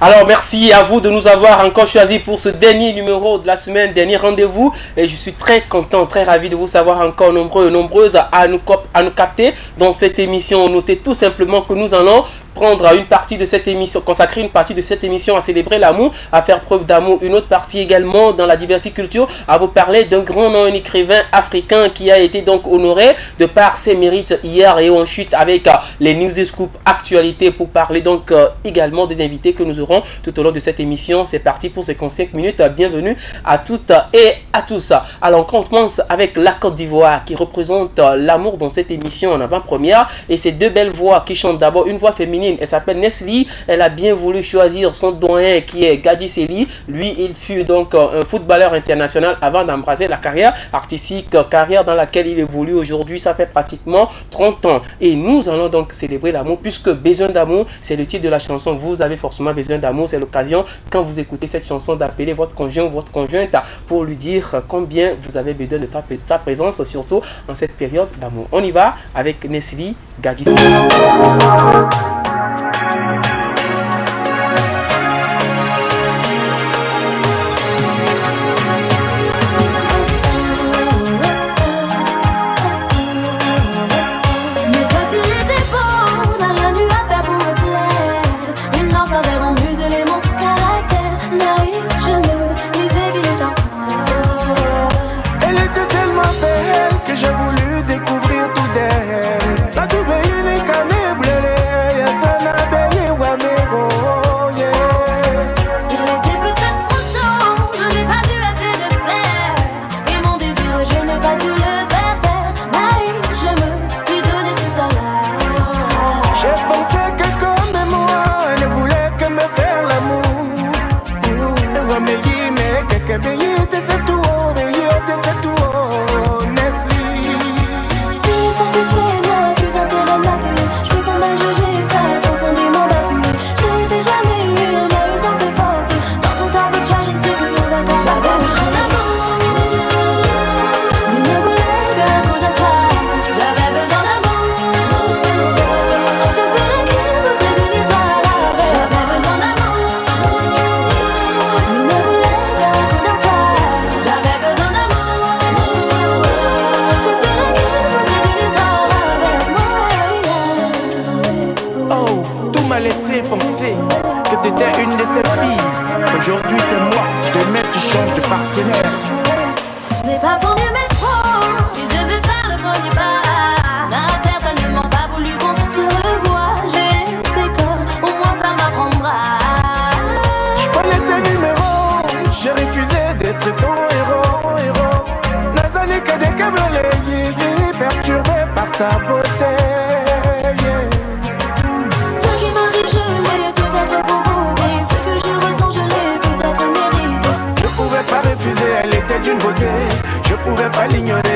Alors merci à vous de nous avoir encore choisi pour ce dernier numéro de la semaine, dernier rendez-vous. Et je suis très content, très ravi de vous savoir encore nombreux et nombreuses à nous capter dans cette émission. Notez tout simplement que nous allons prendre une partie de cette émission, consacrer une partie de cette émission à célébrer l'amour, à faire preuve d'amour, une autre partie également dans la diversiculture, à vous parler d'un grand nom, un écrivain africain qui a été donc honoré de par ses mérites hier, et ensuite avec les news et scoop actualités pour parler donc également des invités que nous aurons tout au long de cette émission. C'est parti pour ces 5 minutes. Bienvenue à toutes et à tous. Alors on commence avec la Côte d'Ivoire qui représente l'amour dans cette émission en avant-première, et ces deux belles voix qui chantent. D'abord une voix féminine, elle s'appelle Nesli. Elle a bien voulu choisir son doyen qui est Gadi Sely. Lui, il fut donc un footballeur international avant d'embrasser la carrière artistique, carrière dans laquelle il évolue aujourd'hui. Ça fait pratiquement 30 ans. Et nous allons donc célébrer l'amour, puisque Besoin d'amour, c'est le titre de la chanson. Vous avez forcément besoin d'amour. C'est l'occasion, quand vous écoutez cette chanson, d'appeler votre conjoint ou votre conjointe pour lui dire combien vous avez besoin de ta présence, surtout en cette période d'amour. On y va avec Nesli, Gadi Sely. Aujourd'hui c'est moi, demain tu changes de partenaire. Je n'ai pas son numéro, il devait faire le premier pas. N'a certainement pas voulu qu'on se revoie. J'ai des codes, au moins ça m'apprendra. Je connais ses numéros, j'ai refusé d'être ton héros. Nazani que des câbles perturbé par ta beauté. Ce qui m'arrive je l'ai peut-être provoqué. Ce que je ressens je l'ai peut-être mérité. Je pouvais pas refuser, elle était d'une beauté. Je pouvais pas l'ignorer.